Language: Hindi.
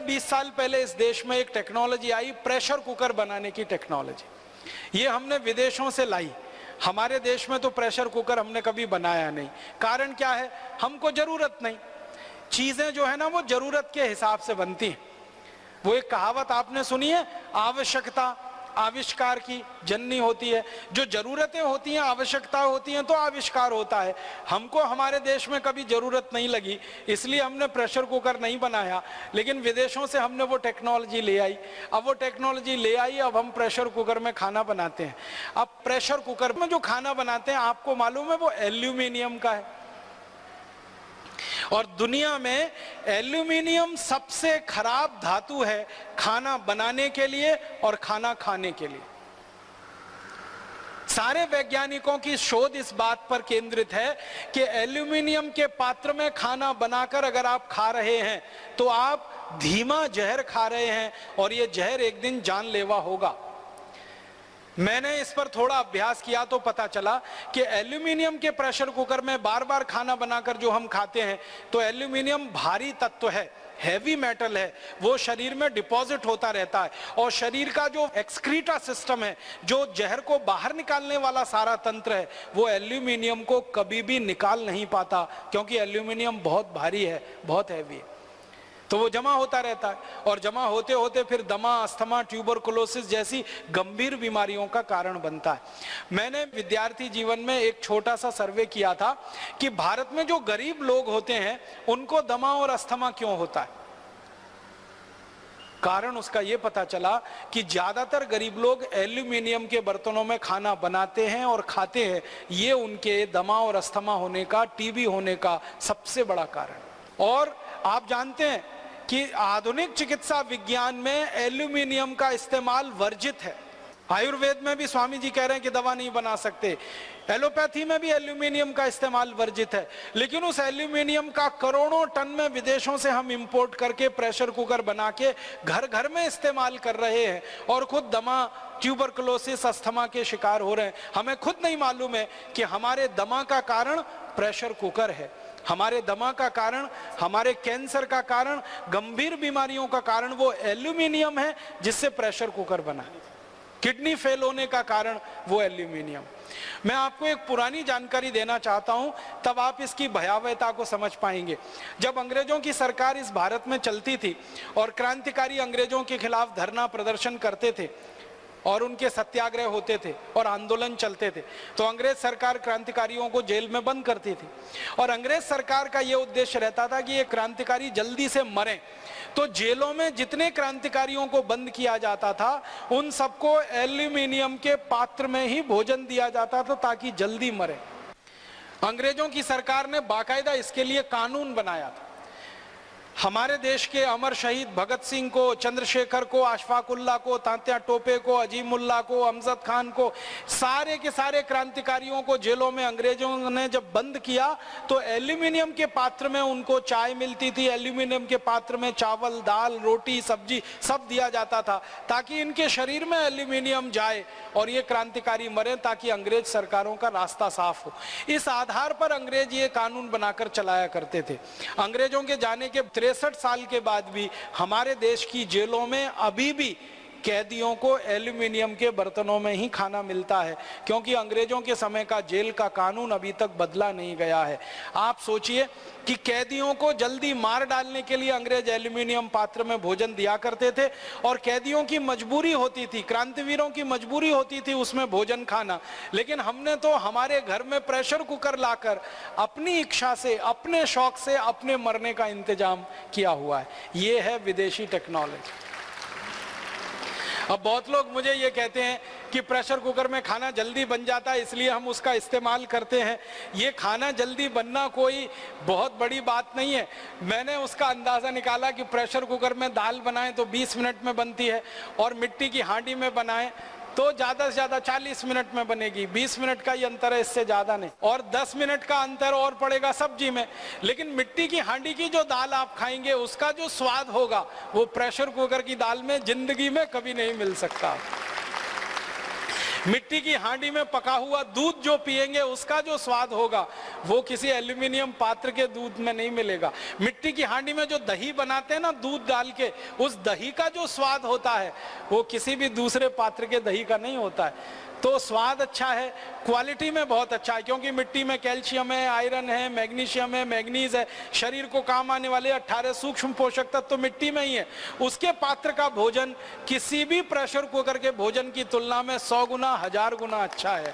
20 साल पहले इस देश में एक टेक्नोलॉजी आई, प्रेशर कुकर बनाने की टेक्नोलॉजी। ये हमने विदेशों से लाई। हमारे देश में तो प्रेशर कुकर हमने कभी बनाया नहीं। कारण क्या है? हमको जरूरत नहीं। चीजें जो है ना वो जरूरत के हिसाब से बनती हैं। वो एक कहावत आपने सुनी है, आवश्यकता आविष्कार की जननी होती है। जो जरूरतें होती हैं, आवश्यकता होती हैं, तो आविष्कार होता है। हमको हमारे देश में कभी जरूरत नहीं लगी, इसलिए हमने प्रेशर कुकर नहीं बनाया, लेकिन विदेशों से हमने वो टेक्नोलॉजी ले आई। अब वो टेक्नोलॉजी ले आई, अब हम प्रेशर कुकर में खाना बनाते हैं। अब प्रेशर कुकर में जो खाना बनाते हैं, आपको मालूम है वो एल्यूमिनियम का है। और दुनिया में एल्यूमिनियम सबसे खराब धातु है खाना बनाने के लिए और खाना खाने के लिए। सारे वैज्ञानिकों की शोध इस बात पर केंद्रित है कि एल्यूमिनियम के पात्र में खाना बनाकर अगर आप खा रहे हैं तो आप धीमा जहर खा रहे हैं और यह जहर एक दिन जानलेवा होगा। मैंने इस पर थोड़ा अभ्यास किया तो पता चला कि एल्यूमिनियम के प्रेशर कुकर में बार बार खाना बनाकर जो हम खाते हैं, तो एल्यूमिनियम भारी तत्व है, हैवी मेटल है, वो शरीर में डिपॉजिट होता रहता है। और शरीर का जो एक्सक्रीटा सिस्टम है, जो जहर को बाहर निकालने वाला सारा तंत्र है, वो एल्यूमिनियम को कभी भी निकाल नहीं पाता, क्योंकि एल्यूमिनियम बहुत भारी है, बहुत हैवी है। तो वो जमा होता रहता है और जमा होते होते फिर दमा, अस्थमा, ट्यूबरकुलोसिस जैसी गंभीर बीमारियों का कारण बनता है। मैंने विद्यार्थी जीवन में एक छोटा सा सर्वे किया था कि भारत में जो गरीब लोग होते हैं उनको दमा और अस्थमा क्यों होता है। कारण उसका ये पता चला कि ज्यादातर गरीब लोग एल्यूमिनियम के बर्तनों में खाना बनाते हैं और खाते हैं। ये उनके दमा और अस्थमा होने का, टीबी होने का सबसे बड़ा कारण। और आप जानते हैं कि आधुनिक चिकित्सा विज्ञान में एल्यूमिनियम का इस्तेमाल वर्जित है। आयुर्वेद में भी स्वामी जी कह रहे हैं कि दवा नहीं बना सकते। एलोपैथी में भी एल्यूमिनियम का इस्तेमाल वर्जित है। लेकिन उस एल्यूमिनियम का करोड़ों टन में विदेशों से हम इंपोर्ट करके प्रेशर कुकर बना के घर घर में इस्तेमाल कर रहे हैं और खुद दमा, ट्यूबरकुलोसिस, अस्थमा के शिकार हो रहे हैं। हमें खुद नहीं मालूम है कि हमारे दमा का कारण प्रेशर कुकर है। हमारे दमा का कारण, हमारे कैंसर का कारण, गंभीर बीमारियों का कारण वो एल्यूमिनियम है जिससे प्रेशर कुकर बना है। किडनी फेल होने का कारण वो एल्यूमिनियम। मैं आपको एक पुरानी जानकारी देना चाहता हूं, तब आप इसकी भयावहता को समझ पाएंगे। जब अंग्रेजों की सरकार इस भारत में चलती थी और क्रांतिकारी अंग्रेजों के खिलाफ धरना प्रदर्शन करते थे और उनके सत्याग्रह होते थे और आंदोलन चलते थे, तो अंग्रेज सरकार क्रांतिकारियों को जेल में बंद करती थी। और अंग्रेज सरकार का यह उद्देश्य रहता था कि ये क्रांतिकारी जल्दी से मरें। तो जेलों में जितने क्रांतिकारियों को बंद किया जाता था, उन सबको एल्यूमिनियम के पात्र में ही भोजन दिया जाता था ताकि जल्दी मरे। अंग्रेजों की सरकार ने बाकायदा इसके लिए कानून बनाया था। हमारे देश के अमर शहीद भगत सिंह को, चंद्रशेखर को, अशफाकुल्ला को, तात्या टोपे को, अजीमुल्ला को, अमजद खान को, सारे के सारे क्रांतिकारियों को जेलों में अंग्रेजों ने जब बंद किया तो एल्यूमिनियम के पात्र में उनको चाय मिलती थी, एल्यूमिनियम के पात्र में चावल, दाल, रोटी, सब्जी सब दिया जाता था ताकि इनके शरीर में एल्यूमिनियम जाए और ये क्रांतिकारी मरे, ताकि अंग्रेज सरकारों का रास्ता साफ हो। इस आधार पर अंग्रेज ये कानून बनाकर चलाया करते थे। अंग्रेजों के जाने के 63 साल के बाद भी हमारे देश की जेलों में अभी भी कैदियों को एल्यूमिनियम के बर्तनों में ही खाना मिलता है, क्योंकि अंग्रेजों के समय का जेल का कानून अभी तक बदला नहीं गया है। आप सोचिए कि कैदियों को जल्दी मार डालने के लिए अंग्रेज एल्यूमिनियम पात्र में भोजन दिया करते थे और कैदियों की मजबूरी होती थी, क्रांतिवीरों की मजबूरी होती थी उसमें भोजन खाना। लेकिन हमने तो हमारे घर में प्रेशर कुकर लाकर अपनी इच्छा से, अपने शौक से, अपने मरने का इंतजाम किया हुआ है। ये है विदेशी टेक्नोलॉजी। अब बहुत लोग मुझे ये कहते हैं कि प्रेशर कुकर में खाना जल्दी बन जाता है इसलिए हम उसका इस्तेमाल करते हैं। ये खाना जल्दी बनना कोई बहुत बड़ी बात नहीं है। मैंने उसका अंदाज़ा निकाला कि प्रेशर कुकर में दाल बनाएं तो 20 मिनट में बनती है और मिट्टी की हांडी में बनाएं तो ज़्यादा से ज़्यादा 40 मिनट में बनेगी। 20 मिनट का ही अंतर है, इससे ज़्यादा नहीं। और 10 मिनट का अंतर और पड़ेगा सब्जी में। लेकिन मिट्टी की हांडी की जो दाल आप खाएंगे उसका जो स्वाद होगा वो प्रेशर कुकर की दाल में जिंदगी में कभी नहीं मिल सकता। मिट्टी की हांडी में पका हुआ दूध जो पिएंगे उसका जो स्वाद होगा वो किसी एल्यूमिनियम पात्र के दूध में नहीं मिलेगा। मिट्टी की हांडी में जो दही बनाते हैं ना दूध डाल के, उस दही का जो स्वाद होता है वो किसी भी दूसरे पात्र के दही का नहीं होता है। तो स्वाद अच्छा है, क्वालिटी में बहुत अच्छा है, क्योंकि मिट्टी में कैल्शियम है, आयरन है, मैग्नीशियम है, मैग्नीज है, शरीर को काम आने वाले 18 सूक्ष्म पोषक तत्व तो मिट्टी में ही है। उसके पात्र का भोजन किसी भी प्रेशर कुकर के भोजन की तुलना में 100 गुना 1000 गुना अच्छा है।